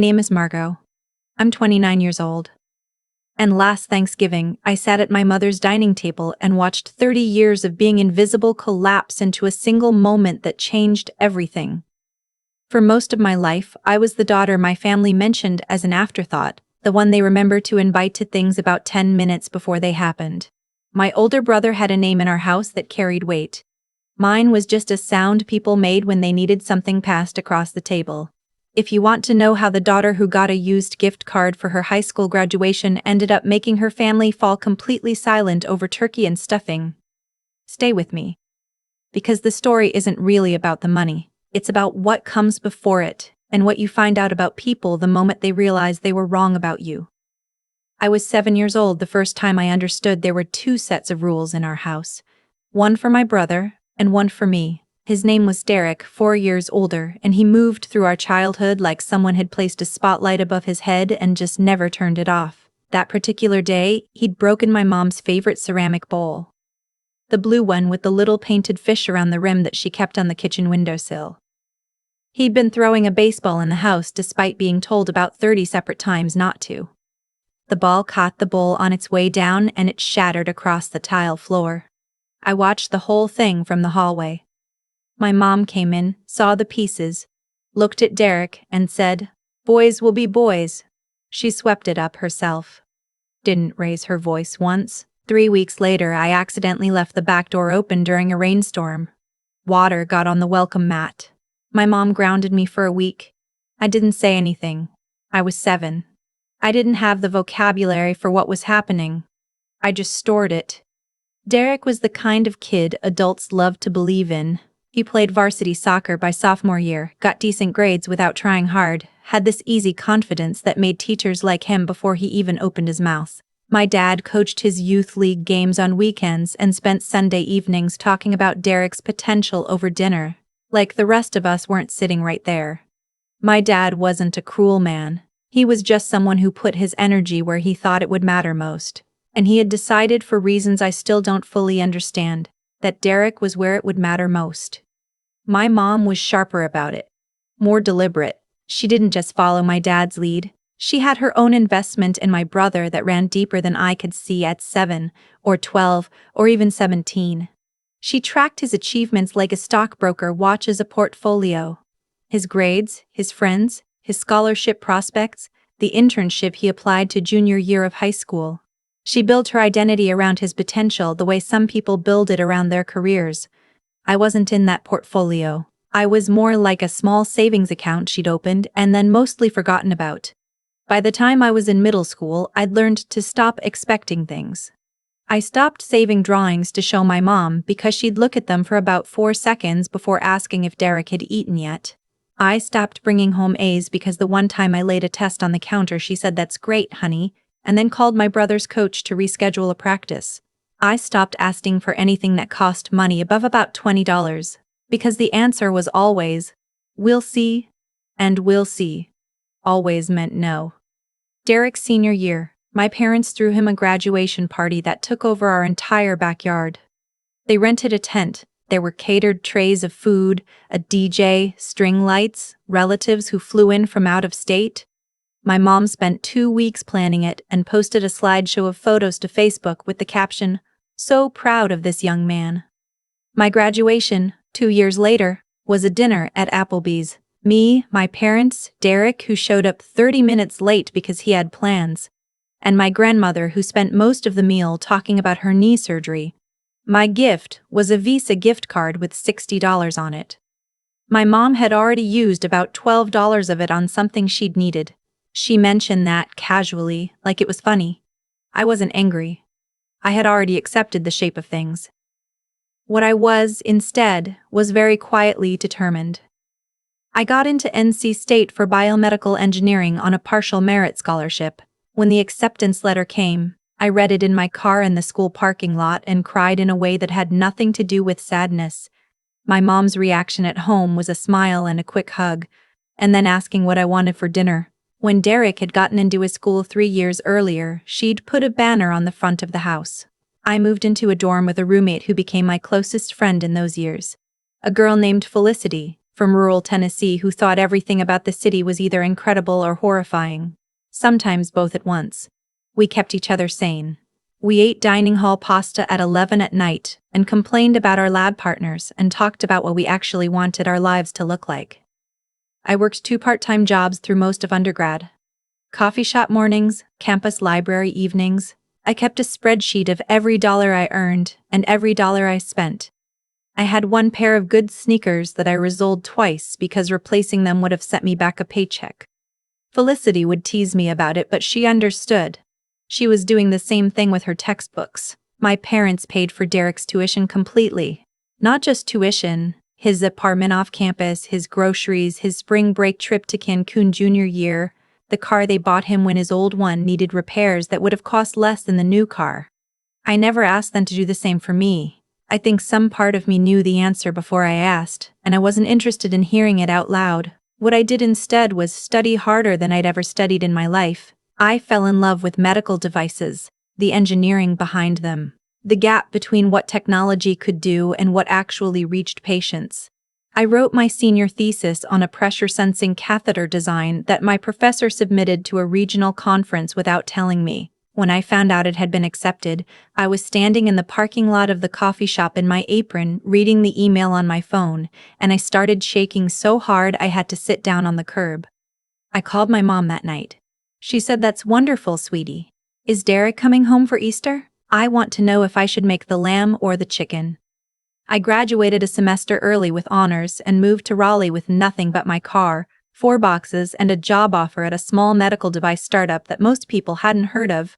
My name is Margot. I'm 29 years old. And last Thanksgiving, I sat at my mother's dining table and watched 30 years of being invisible collapse into a single moment that changed everything. For most of my life, I was the daughter my family mentioned as an afterthought, the one they remember to invite to things about 10 minutes before they happened. My older brother had a name in our house that carried weight. Mine was just a sound people made when they needed something passed across the table. If you want to know how the daughter who got a used gift card for her high school graduation ended up making her family fall completely silent over turkey and stuffing, stay with me. Because the story isn't really about the money, it's about what comes before it, and what you find out about people the moment they realize they were wrong about you. I was 7 years old the first time I understood there were two sets of rules in our house. One for my brother, and one for me. His name was Derek, 4 years older, and he moved through our childhood like someone had placed a spotlight above his head and just never turned it off. That particular day, he'd broken my mom's favorite ceramic bowl. The blue one with the little painted fish around the rim that she kept on the kitchen windowsill. He'd been throwing a baseball in the house despite being told about 30 separate times not to. The ball caught the bowl on its way down and it shattered across the tile floor. I watched the whole thing from the hallway. My mom came in, saw the pieces, looked at Derek, and said, "Boys will be boys." She swept it up herself. Didn't raise her voice once. 3 weeks later, I accidentally left the back door open during a rainstorm. Water got on the welcome mat. My mom grounded me for a week. I didn't say anything. I was 7. I didn't have the vocabulary for what was happening. I just stored it. Derek was the kind of kid adults loved to believe in. He played varsity soccer by sophomore year, got decent grades without trying hard, had this easy confidence that made teachers like him before he even opened his mouth. My dad coached his youth league games on weekends and spent Sunday evenings talking about Derek's potential over dinner, like the rest of us weren't sitting right there. My dad wasn't a cruel man. He was just someone who put his energy where he thought it would matter most. And he had decided, for reasons I still don't fully understand, that Derek was where it would matter most. My mom was sharper about it, more deliberate. She didn't just follow my dad's lead. She had her own investment in my brother that ran deeper than I could see at 7, or 12, or even 17. She tracked his achievements like a stockbroker watches a portfolio. His grades, his friends, his scholarship prospects, the internship he applied to junior year of high school. She built her identity around his potential the way some people build it around their careers. I wasn't in that portfolio. I was more like a small savings account she'd opened and then mostly forgotten about. By the time I was in middle school, I'd learned to stop expecting things. I stopped saving drawings to show my mom because she'd look at them for about 4 seconds before asking if Derek had eaten yet. I stopped bringing home A's because the one time I laid a test on the counter she said, "That's great, honey," and then called my brother's coach to reschedule a practice. I stopped asking for anything that cost money above about $20, because the answer was always, "We'll see," and "we'll see." Always meant no. Derek's senior year, my parents threw him a graduation party that took over our entire backyard. They rented a tent. There were catered trays of food, a DJ, string lights, relatives who flew in from out of state. My mom spent 2 weeks planning it and posted a slideshow of photos to Facebook with the caption, "So proud of this young man." My graduation, 2 years later, was a dinner at Applebee's. Me, my parents, Derek, who showed up 30 minutes late because he had plans, and my grandmother, who spent most of the meal talking about her knee surgery. My gift was a Visa gift card with $60 on it. My mom had already used about $12 of it on something she'd needed. She mentioned that casually, like it was funny. I wasn't angry. I had already accepted the shape of things. What I was, instead, was very quietly determined. I got into NC State for biomedical engineering on a partial merit scholarship. When the acceptance letter came, I read it in my car in the school parking lot and cried in a way that had nothing to do with sadness. My mom's reaction at home was a smile and a quick hug, and then asking what I wanted for dinner. When Derek had gotten into his school 3 years earlier, she'd put a banner on the front of the house. I moved into a dorm with a roommate who became my closest friend in those years. A girl named Felicity. from rural Tennessee who thought everything about the city was either incredible or horrifying. Sometimes both at once. We kept each other sane. We ate dining hall pasta at 11 at night and complained about our lab partners and talked about what we actually wanted our lives to look like. I worked 2 part-time jobs through most of undergrad. Coffee shop mornings, campus library evenings. I kept a spreadsheet of every dollar I earned and every dollar I spent. I had 1 pair of good sneakers that I resoled twice because replacing them would have sent me back a paycheck. Felicity would tease me about it, but she understood. She was doing the same thing with her textbooks. My parents paid for Derek's tuition completely. Not just tuition, his apartment off campus, his groceries, his spring break trip to Cancun junior year, the car they bought him when his old one needed repairs that would have cost less than the new car. I never asked them to do the same for me. I think some part of me knew the answer before I asked, and I wasn't interested in hearing it out loud. What I did instead was study harder than I'd ever studied in my life. I fell in love with medical devices, the engineering behind them, the gap between what technology could do and what actually reached patients. I wrote my senior thesis on a pressure-sensing catheter design that my professor submitted to a regional conference without telling me. When I found out it had been accepted, I was standing in the parking lot of the coffee shop in my apron, reading the email on my phone, and I started shaking so hard I had to sit down on the curb. I called my mom that night. She said, "That's wonderful, sweetie. Is Derek coming home for Easter? I want to know if I should make the lamb or the chicken." I graduated a semester early with honors and moved to Raleigh with nothing but my car, 4 boxes, and a job offer at a small medical device startup that most people hadn't heard of.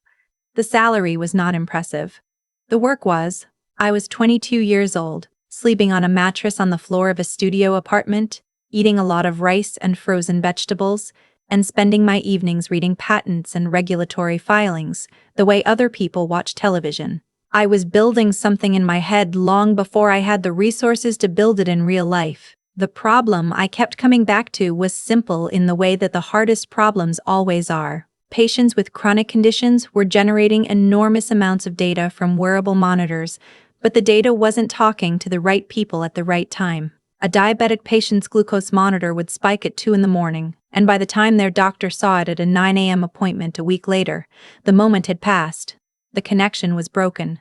The salary was not impressive. The work was. I was 22 years old, sleeping on a mattress on the floor of a studio apartment, eating a lot of rice and frozen vegetables, and spending my evenings reading patents and regulatory filings, the way other people watch television. I was building something in my head long before I had the resources to build it in real life. The problem I kept coming back to was simple in the way that the hardest problems always are. Patients with chronic conditions were generating enormous amounts of data from wearable monitors, but the data wasn't talking to the right people at the right time. A diabetic patient's glucose monitor would spike at 2 in the morning, and by the time their doctor saw it at a 9 a.m. appointment a week later, the moment had passed. The connection was broken.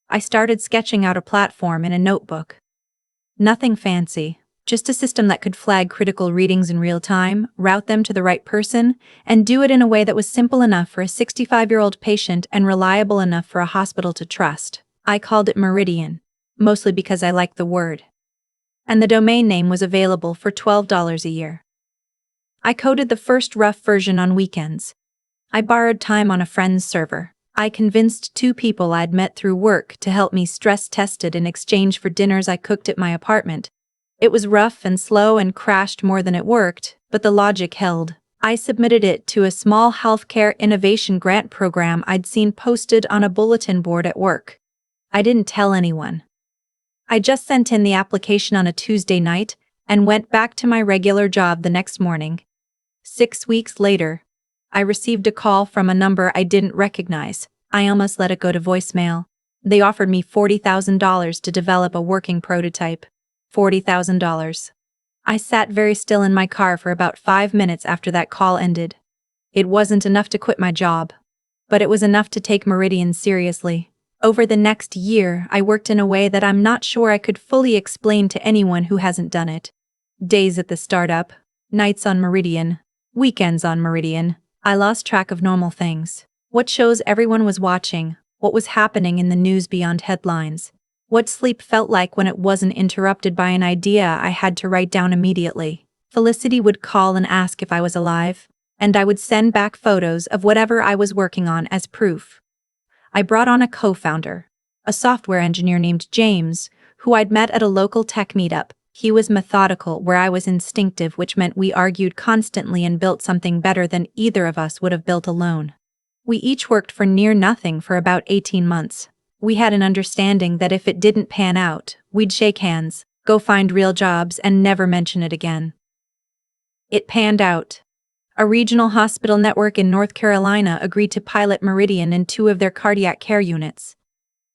I started sketching out a platform in a notebook. Nothing fancy, just a system that could flag critical readings in real time, route them to the right person, and do it in a way that was simple enough for a 65-year-old patient and reliable enough for a hospital to trust. I called it Meridian, mostly because I liked the word. And the domain name was available for $12 a year. I coded the first rough version on weekends. I borrowed time on a friend's server. I convinced 2 people I'd met through work to help me stress-test it in exchange for dinners I cooked at my apartment. It was rough and slow and crashed more than it worked, but the logic held. I submitted it to a small healthcare innovation grant program I'd seen posted on a bulletin board at work. I didn't tell anyone. I just sent in the application on a Tuesday night and went back to my regular job the next morning. 6 weeks later, I received a call from a number I didn't recognize. I almost let it go to voicemail. They offered me $40,000 to develop a working prototype. $40,000. I sat very still in my car for about 5 minutes after that call ended. It wasn't enough to quit my job, but it was enough to take Meridian seriously. Over the next year, I worked in a way that I'm not sure I could fully explain to anyone who hasn't done it. Days at the startup, nights on Meridian, weekends on Meridian. I lost track of normal things. What shows everyone was watching, what was happening in the news beyond headlines, what sleep felt like when it wasn't interrupted by an idea I had to write down immediately. Felicity would call and ask if I was alive, and I would send back photos of whatever I was working on as proof. I brought on a co-founder, a software engineer named James, who I'd met at a local tech meetup. He was methodical where I was instinctive, which meant we argued constantly and built something better than either of us would have built alone. We each worked for near nothing for about 18 months. We had an understanding that if it didn't pan out, we'd shake hands, go find real jobs, and never mention it again. It panned out. A regional hospital network in North Carolina agreed to pilot Meridian in 2 of their cardiac care units.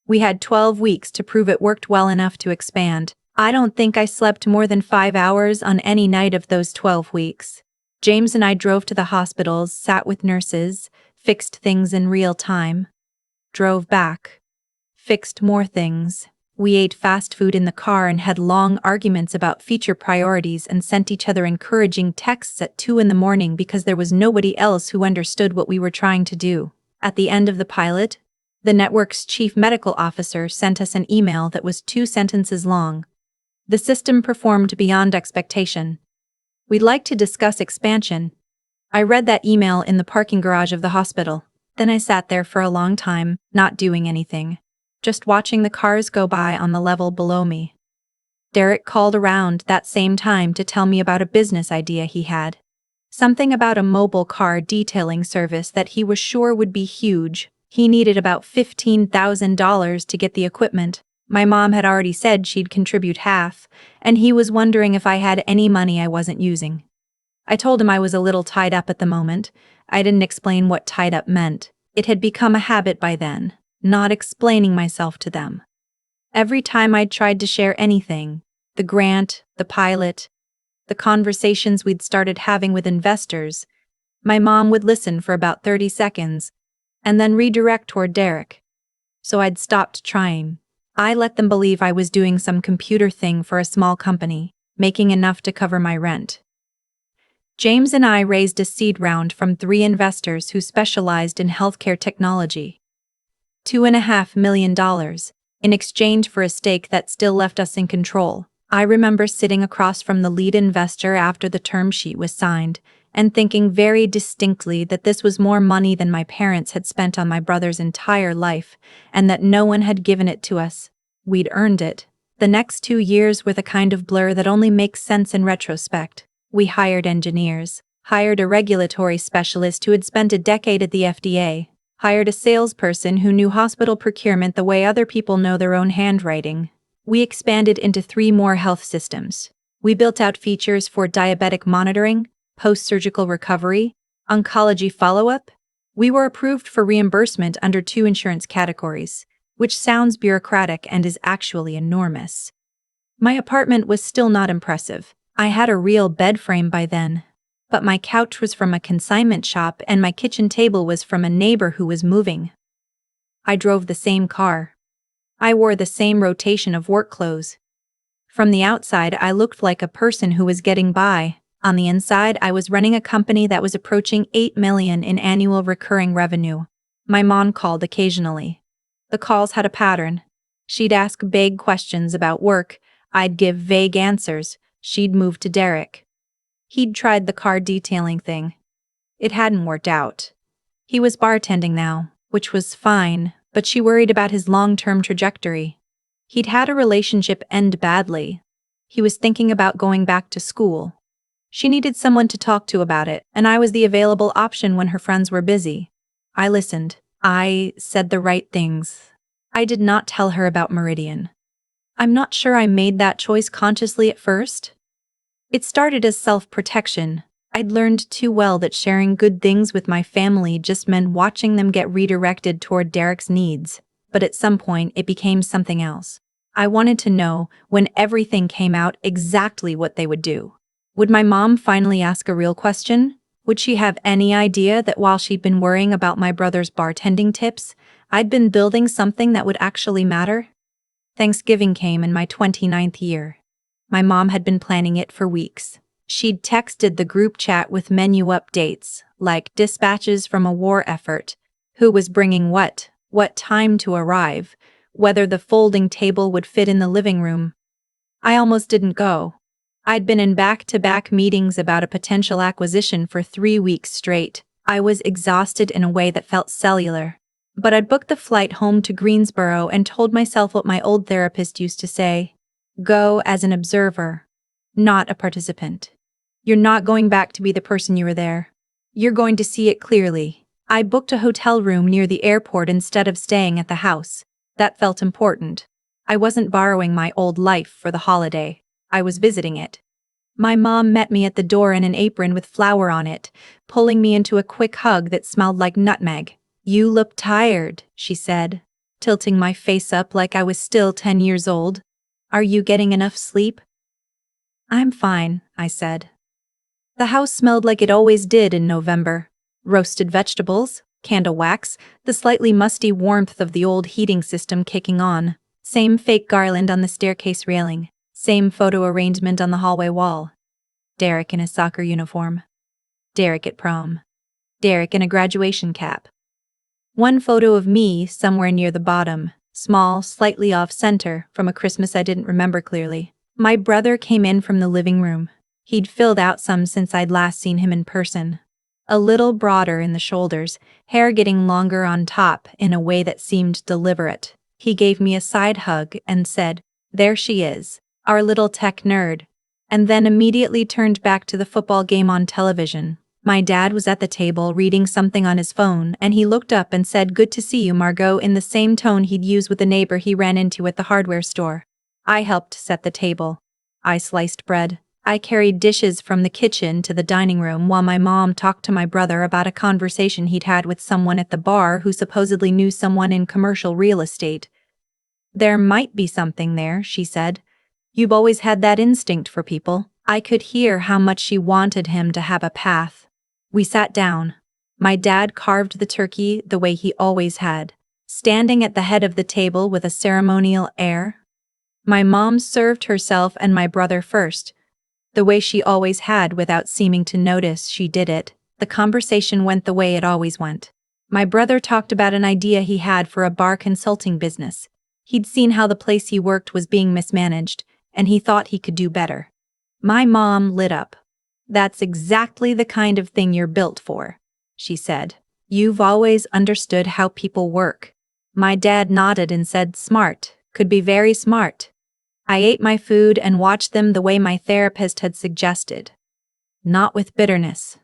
We had 12 weeks to prove it worked well enough to expand. I don't think I slept more than 5 hours on any night of those 12 weeks. James and I drove to the hospitals, sat with nurses, fixed things in real time. Drove back. Fixed more things. We ate fast food in the car and had long arguments about future priorities and sent each other encouraging texts at 2 in the morning because there was nobody else who understood what we were trying to do. At the end of the pilot, the network's chief medical officer sent us an email that was 2 sentences long. The system performed beyond expectation. We'd like to discuss expansion. I read that email in the parking garage of the hospital. Then I sat there for a long time, not doing anything. Just watching the cars go by on the level below me. Derek called around that same time to tell me about a business idea he had. Something about a mobile car detailing service that he was sure would be huge. He needed about $15,000 to get the equipment. My mom had already said she'd contribute half, and he was wondering if I had any money I wasn't using. I told him I was a little tied up at the moment. I didn't explain what tied up meant. It had become a habit by then, not explaining myself to them. Every time I'd tried to share anything, the grant, the pilot, the conversations we'd started having with investors, my mom would listen for about 30 seconds and then redirect toward Derek. So I'd stopped trying. I let them believe I was doing some computer thing for a small company, making enough to cover my rent. James and I raised a seed round from 3 investors who specialized in healthcare technology. $2.5 million, in exchange for a stake that still left us in control. I remember sitting across from the lead investor after the term sheet was signed, and thinking very distinctly that this was more money than my parents had spent on my brother's entire life, and that no one had given it to us. We'd earned it. The next 2 years were the kind of blur that only makes sense in retrospect. We hired engineers, hired a regulatory specialist who had spent a decade at the FDA, hired a salesperson who knew hospital procurement the way other people know their own handwriting. We expanded into 3 more health systems. We built out features for diabetic monitoring, post-surgical recovery, oncology follow-up. We were approved for reimbursement under 2 insurance categories, which sounds bureaucratic and is actually enormous. My apartment was still not impressive. I had a real bed frame by then, but my couch was from a consignment shop and my kitchen table was from a neighbor who was moving. I drove the same car. I wore the same rotation of work clothes. From the outside, I looked like a person who was getting by. On the inside, I was running a company that was approaching $8 million in annual recurring revenue. My mom called occasionally. The calls had a pattern. She'd ask vague questions about work. I'd give vague answers. She'd move to Derek. He'd tried the car detailing thing. It hadn't worked out. He was bartending now, which was fine, but she worried about his long-term trajectory. He'd had a relationship end badly. He was thinking about going back to school. She needed someone to talk to about it, and I was the available option when her friends were busy. I listened. I said the right things. I did not tell her about Meridian. I'm not sure I made that choice consciously at first. It started as self-protection. I'd learned too well that sharing good things with my family just meant watching them get redirected toward Derek's needs, but at some point it became something else. I wanted to know, when everything came out, exactly what they would do. Would my mom finally ask a real question? Would she have any idea that while she'd been worrying about my brother's bartending tips, I'd been building something that would actually matter? Thanksgiving came in my 29th year. My mom had been planning it for weeks. She'd texted the group chat with menu updates, like dispatches from a war effort, who was bringing what time to arrive, whether the folding table would fit in the living room. I almost didn't go. I'd been in back-to-back meetings about a potential acquisition for 3 weeks straight. I was exhausted in a way that felt cellular. But I'd booked the flight home to Greensboro and told myself what my old therapist used to say: go as an observer, not a participant. You're not going back to be the person you were there. You're going to see it clearly. I booked a hotel room near the airport instead of staying at the house. That felt important. I wasn't borrowing my old life for the holiday. I was visiting it. My mom met me at the door in an apron with flour on it, pulling me into a quick hug that smelled like nutmeg. You look tired, she said, tilting my face up like I was still 10 years old. Are you getting enough sleep? I'm fine, I said. The house smelled like it always did in November. Roasted vegetables, candle wax, the slightly musty warmth of the old heating system kicking on. Same fake garland on the staircase railing. Same photo arrangement on the hallway wall. Derek in his soccer uniform. Derek at prom. Derek in a graduation cap. One photo of me somewhere near the bottom, small, slightly off-center, from a Christmas I didn't remember clearly. My brother came in from the living room. He'd filled out some since I'd last seen him in person. A little broader in the shoulders, hair getting longer on top in a way that seemed deliberate. He gave me a side hug and said, "There she is, our little tech nerd," and then immediately turned back to the football game on television. My dad was at the table reading something on his phone, and he looked up and said, "Good to see you, Margot," in the same tone he'd use with the neighbor he ran into at the hardware store. I helped set the table. I sliced bread. I carried dishes from the kitchen to the dining room while my mom talked to my brother about a conversation he'd had with someone at the bar who supposedly knew someone in commercial real estate. "There might be something there," she said. "You've always had that instinct for people." I could hear how much she wanted him to have a path. We sat down. My dad carved the turkey the way he always had, standing at the head of the table with a ceremonial air. My mom served herself and my brother first, the way she always had without seeming to notice she did it. The conversation went the way it always went. My brother talked about an idea he had for a bar consulting business. He'd seen how the place he worked was being mismanaged, and he thought he could do better. My mom lit up. "That's exactly the kind of thing you're built for," she said. "You've always understood how people work." My dad nodded and said, "Smart, could be very smart." I ate my food and watched them the way my therapist had suggested. Not with bitterness.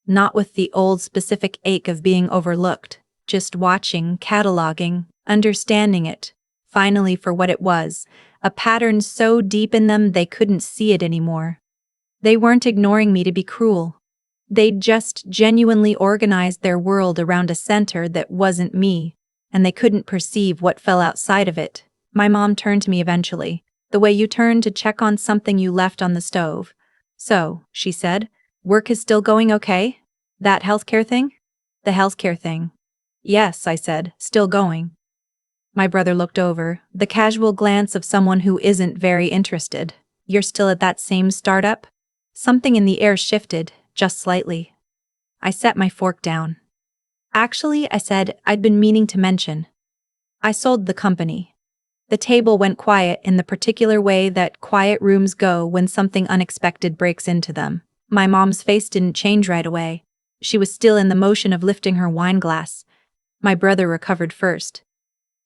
Not with the old specific ache of being overlooked. Just watching, cataloging, understanding it, finally for what it was, a pattern so deep in them they couldn't see it anymore. They weren't ignoring me to be cruel. They'd just genuinely organized their world around a center that wasn't me, and they couldn't perceive what fell outside of it. My mom turned to me eventually, the way you turn to check on something you left on the stove. "So," she said, "work is still going okay? That healthcare thing?" "The healthcare thing. Yes," I said, "still going." My brother looked over, the casual glance of someone who isn't very interested. "You're still at that same startup?" Something in the air shifted, just slightly. I set my fork down. "Actually," I said, "I'd been meaning to mention. I sold the company." The table went quiet in the particular way that quiet rooms go when something unexpected breaks into them. My mom's face didn't change right away. She was still in the motion of lifting her wine glass. My brother recovered first.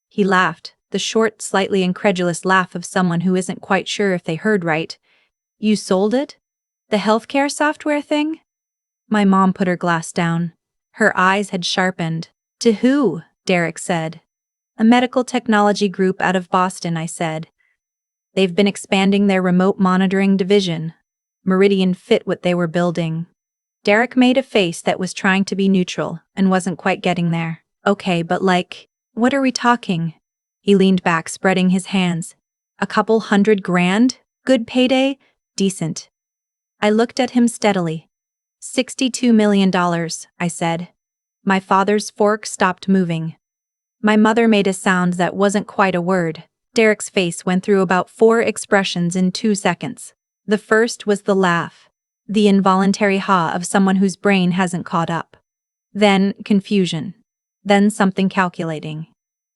He laughed, the short, slightly incredulous laugh of someone who isn't quite sure if they heard right. "You sold it? The healthcare software thing?" My mom put her glass down. Her eyes had sharpened. "To who?" Derek said. "A medical technology group out of Boston," I said. "They've been expanding their remote monitoring division. Meridian fit what they were building." Derek made a face that was trying to be neutral and wasn't quite getting there. "Okay, but what are we talking?" He leaned back, spreading his hands. "A couple $100,000? Good payday? Decent." I looked at him steadily. $62 million, I said. My father's fork stopped moving. My mother made a sound that wasn't quite a word. Derek's face went through about 4 expressions in 2 seconds. The first was the laugh. The involuntary ha of someone whose brain hasn't caught up. Then confusion. Then something calculating.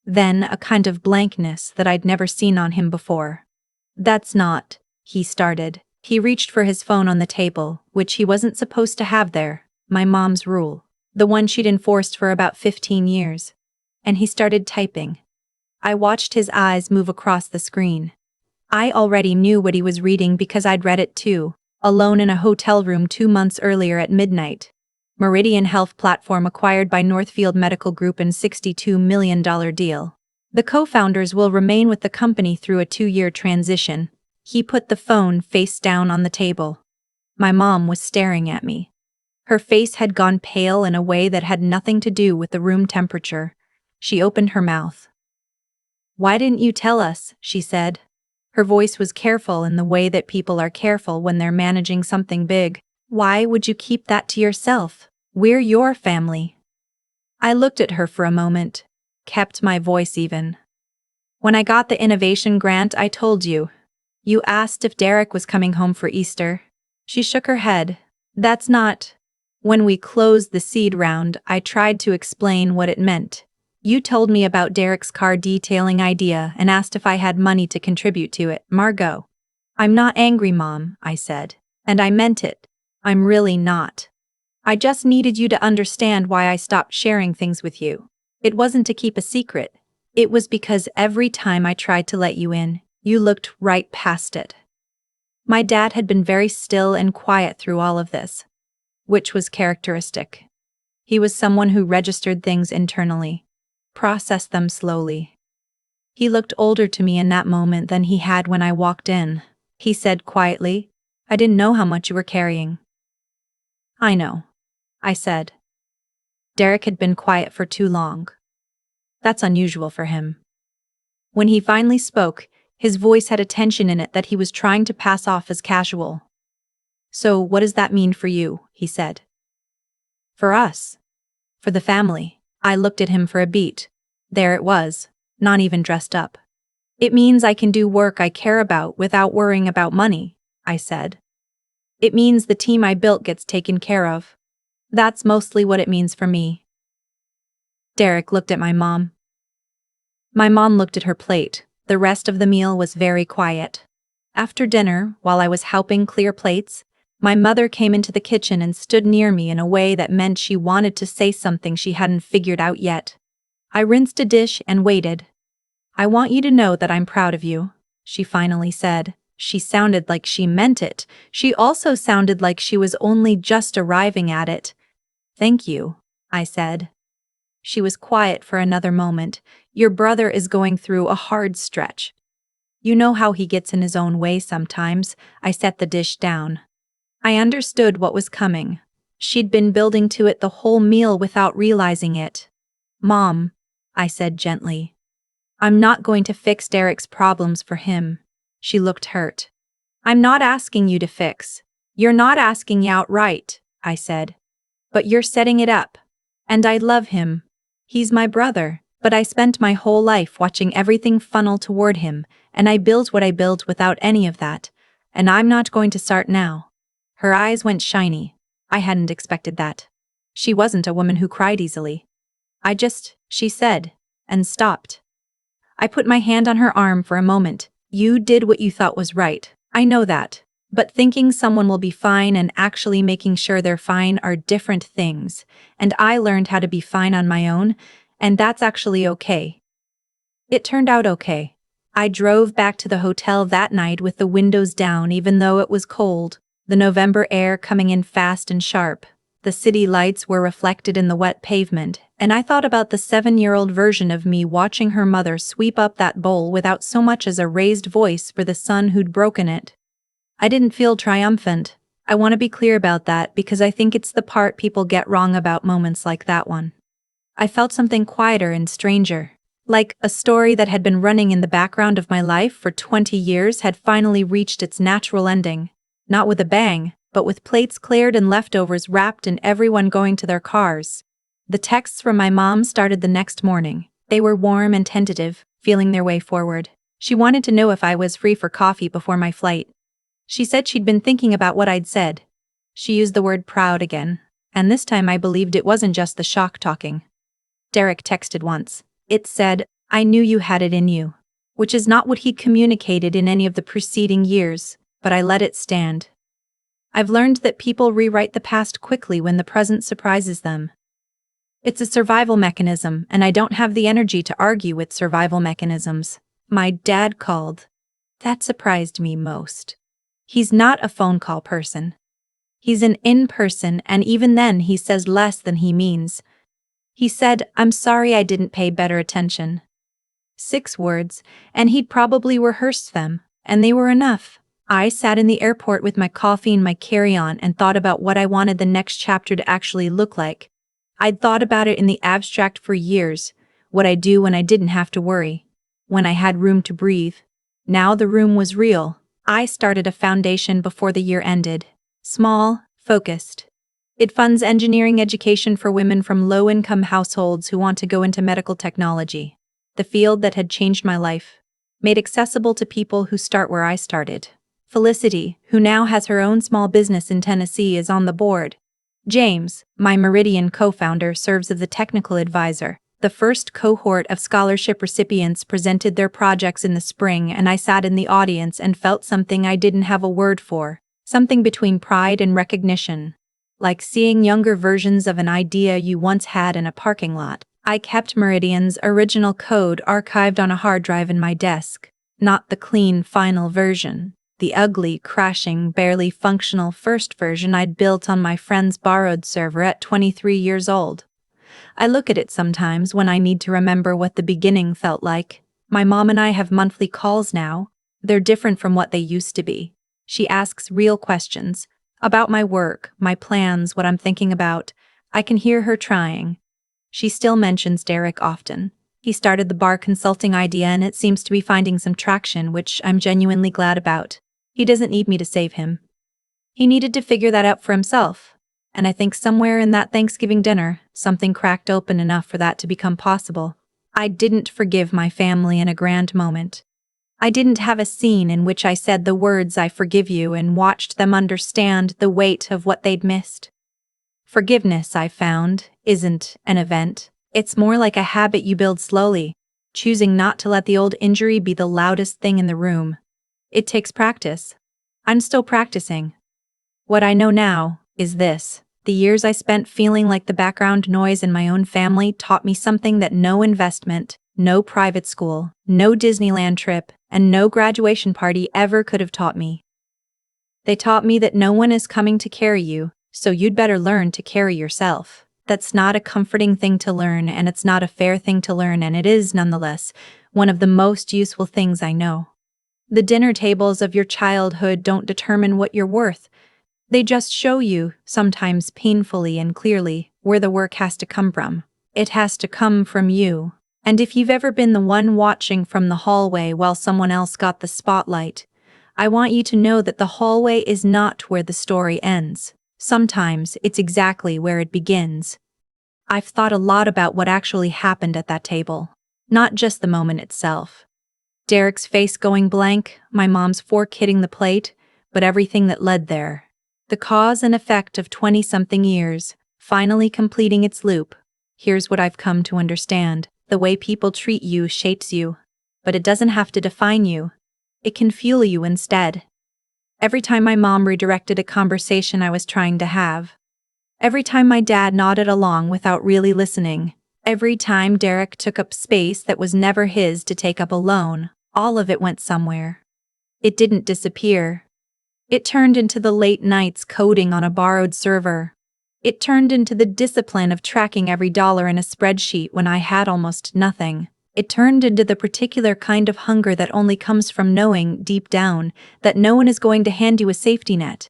Then a kind of blankness that I'd never seen on him before. "That's not," he started. He reached for his phone on the table, which he wasn't supposed to have there, my mom's rule, the one she'd enforced for about 15 years. And he started typing. I watched his eyes move across the screen. I already knew what he was reading because I'd read it too, alone in a hotel room 2 months earlier at midnight. Meridian Health Platform acquired by Northfield Medical Group in $62 million deal. The co-founders will remain with the company through a 2-year transition. He put the phone face down on the table. My mom was staring at me. Her face had gone pale in a way that had nothing to do with the room temperature. She opened her mouth. "Why didn't you tell us?" she said. Her voice was careful in the way that people are careful when they're managing something big. Why would you keep that to yourself? We're your family. I looked at her for a moment, kept my voice even. When I got the innovation grant, I told you. You asked if Derek was coming home for Easter. She shook her head. That's not. When we closed the seed round, I tried to explain what it meant. You told me about Derek's car detailing idea and asked if I had money to contribute to it, Margot. I'm not angry, Mom, I said. And I meant it. I'm really not. I just needed you to understand why I stopped sharing things with you. It wasn't to keep a secret. It was because every time I tried to let you in, you looked right past it. My dad had been very still and quiet through all of this, which was characteristic. He was someone who registered things internally, processed them slowly. He looked older to me in that moment than he had when I walked in. He said quietly, I didn't know how much you were carrying. I know, I said. Derek had been quiet for too long. That's unusual for him. When he finally spoke, his voice had a tension in it that he was trying to pass off as casual. So what does that mean for you? He said. For us. For the family. I looked at him for a beat. There it was, not even dressed up. It means I can do work I care about without worrying about money, I said. It means the team I built gets taken care of. That's mostly what it means for me. Derek looked at my mom. My mom looked at her plate. The rest of the meal was very quiet. After dinner, while I was helping clear plates, my mother came into the kitchen and stood near me in a way that meant she wanted to say something she hadn't figured out yet. I rinsed a dish and waited. I want you to know that I'm proud of you, she finally said. She sounded like she meant it. She also sounded like she was only just arriving at it. Thank you, I said. She was quiet for another moment. Your brother is going through a hard stretch. You know how he gets in his own way sometimes. I set the dish down. I understood what was coming. She'd been building to it the whole meal without realizing it. Mom, I said gently. I'm not going to fix Derek's problems for him. She looked hurt. I'm not asking you to fix. You're not asking outright, I said. But you're setting it up. And I love him. He's my brother, but I spent my whole life watching everything funnel toward him, and I built what I built without any of that. And I'm not going to start now. Her eyes went shiny. I hadn't expected that. She wasn't a woman who cried easily. She said, and stopped. I put my hand on her arm for a moment. You did what you thought was right. I know that. But thinking someone will be fine and actually making sure they're fine are different things. And I learned how to be fine on my own, and that's actually okay. It turned out okay. I drove back to the hotel that night with the windows down even though it was cold, the November air coming in fast and sharp. The city lights were reflected in the wet pavement, and I thought about the 7-year-old version of me watching her mother sweep up that bowl without so much as a raised voice for the son who'd broken it. I didn't feel triumphant. I want to be clear about that because I think it's the part people get wrong about moments like that one. I felt something quieter and stranger. Like a story that had been running in the background of my life for 20 years had finally reached its natural ending. Not with a bang, but with plates cleared and leftovers wrapped and everyone going to their cars. The texts from my mom started the next morning. They were warm and tentative, feeling their way forward. She wanted to know if I was free for coffee before my flight. She said she'd been thinking about what I'd said. She used the word proud again, and this time I believed it wasn't just the shock talking. Derek texted once. It said, I knew you had it in you. Which is not what he'd communicated in any of the preceding years, but I let it stand. I've learned that people rewrite the past quickly when the present surprises them. It's a survival mechanism, and I don't have the energy to argue with survival mechanisms. My dad called. That surprised me most. He's not a phone call person. He's an in-person, and even then he says less than he means. He said, I'm sorry I didn't pay better attention. 6 words, and he'd probably rehearsed them, and they were enough. I sat in the airport with my coffee and my carry-on and thought about what I wanted the next chapter to actually look like. I'd thought about it in the abstract for years, what I'd do when I didn't have to worry, when I had room to breathe. Now the room was real. I started a foundation before the year ended. Small, focused. It funds engineering education for women from low-income households who want to go into medical technology. The field that had changed my life. Made accessible to people who start where I started. Felicity, who now has her own small business in Tennessee, is on the board. James, my Meridian co-founder, serves as the technical advisor. The first cohort of scholarship recipients presented their projects in the spring, and I sat in the audience and felt something I didn't have a word for. Something between pride and recognition. Like seeing younger versions of an idea you once had in a parking lot. I kept Meridian's original code archived on a hard drive in my desk. Not the clean, final version. The ugly, crashing, barely functional first version I'd built on my friend's borrowed server at 23 years old. I look at it sometimes when I need to remember what the beginning felt like. My mom and I have monthly calls now. They're different from what they used to be. She asks real questions. About my work, my plans, what I'm thinking about. I can hear her trying. She still mentions Derek often. He started the bar consulting idea and it seems to be finding some traction, which I'm genuinely glad about. He doesn't need me to save him. He needed to figure that out for himself. And I think somewhere in that Thanksgiving dinner, something cracked open enough for that to become possible. I didn't forgive my family in a grand moment. I didn't have a scene in which I said the words "I forgive you" and watched them understand the weight of what they'd missed. Forgiveness, I found, isn't an event. It's more like a habit you build slowly, choosing not to let the old injury be the loudest thing in the room. It takes practice. I'm still practicing. What I know now is this. The years I spent feeling like the background noise in my own family taught me something that no investment, no private school, no Disneyland trip, and no graduation party ever could have taught me. They taught me that no one is coming to carry you, so you'd better learn to carry yourself. That's not a comforting thing to learn, and it's not a fair thing to learn, and it is, nonetheless, one of the most useful things I know. The dinner tables of your childhood don't determine what you're worth. They just show you, sometimes painfully and clearly, where the work has to come from. It has to come from you. And if you've ever been the one watching from the hallway while someone else got the spotlight, I want you to know that the hallway is not where the story ends. Sometimes it's exactly where it begins. I've thought a lot about what actually happened at that table. Not just the moment itself. Derek's face going blank, my mom's fork hitting the plate, but everything that led there. The cause and effect of 20-something years, finally completing its loop. Here's what I've come to understand. The way people treat you shapes you, but it doesn't have to define you. It can fuel you instead. Every time my mom redirected a conversation I was trying to have. Every time my dad nodded along without really listening. Every time Derek took up space that was never his to take up alone, all of it went somewhere. It didn't disappear. It turned into the late nights coding on a borrowed server. It turned into the discipline of tracking every dollar in a spreadsheet when I had almost nothing. It turned into the particular kind of hunger that only comes from knowing, deep down, that no one is going to hand you a safety net.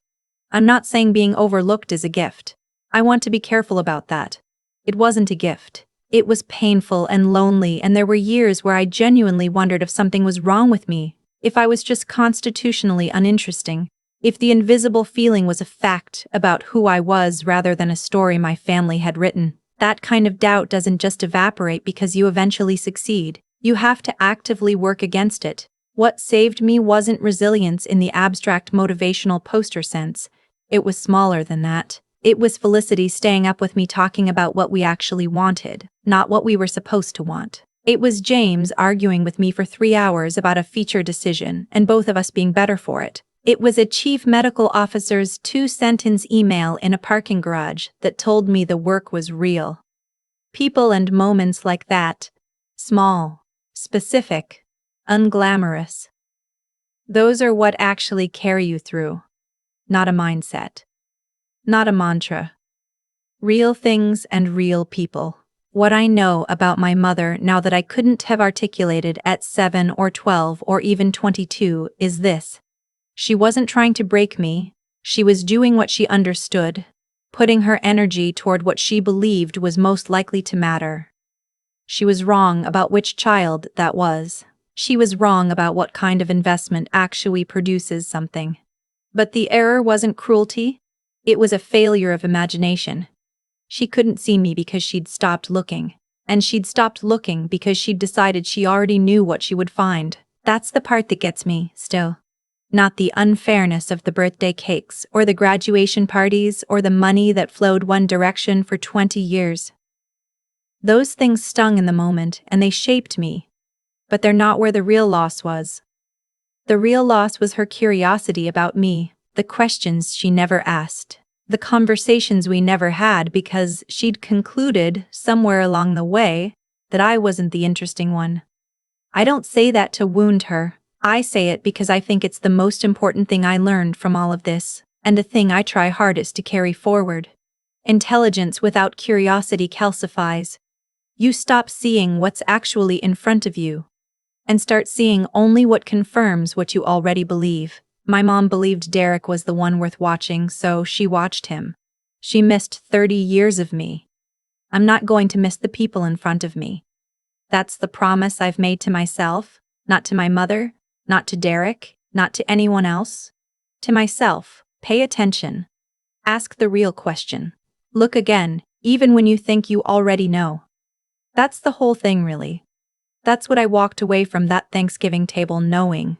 I'm not saying being overlooked is a gift. I want to be careful about that. It wasn't a gift. It was painful and lonely, and there were years where I genuinely wondered if something was wrong with me, if I was just constitutionally uninteresting, if the invisible feeling was a fact about who I was rather than a story my family had written. That kind of doubt doesn't just evaporate because you eventually succeed. You have to actively work against it. What saved me wasn't resilience in the abstract motivational poster sense. It was smaller than that. It was Felicity staying up with me talking about what we actually wanted, not what we were supposed to want. It was James arguing with me for 3 hours about a feature decision, and both of us being better for it. It was a chief medical officer's 2-sentence email in a parking garage that told me the work was real. People and moments like that. Small, specific, unglamorous. Those are what actually carry you through. Not a mindset. Not a mantra. Real things and real people. What I know about my mother now that I couldn't have articulated at 7 or 12 or even 22 is this. She wasn't trying to break me. She was doing what she understood, putting her energy toward what she believed was most likely to matter. She was wrong about which child that was. She was wrong about what kind of investment actually produces something. But the error wasn't cruelty. It was a failure of imagination. She couldn't see me because she'd stopped looking. And she'd stopped looking because she'd decided she already knew what she would find. That's the part that gets me, still. Not the unfairness of the birthday cakes, or the graduation parties, or the money that flowed one direction for 20 years. Those things stung in the moment, and they shaped me. But they're not where the real loss was. The real loss was her curiosity about me, the questions she never asked, the conversations we never had because she'd concluded, somewhere along the way, that I wasn't the interesting one. I don't say that to wound her. I say it because I think it's the most important thing I learned from all of this, and the thing I try hardest to carry forward. Intelligence without curiosity calcifies. You stop seeing what's actually in front of you, and start seeing only what confirms what you already believe. My mom believed Derek was the one worth watching, so she watched him. She missed 30 years of me. I'm not going to miss the people in front of me. That's the promise I've made to myself, not to my mother, not to Derek, not to anyone else. To myself, pay attention. Ask the real question. Look again, even when you think you already know. That's the whole thing, really. That's what I walked away from that Thanksgiving table knowing.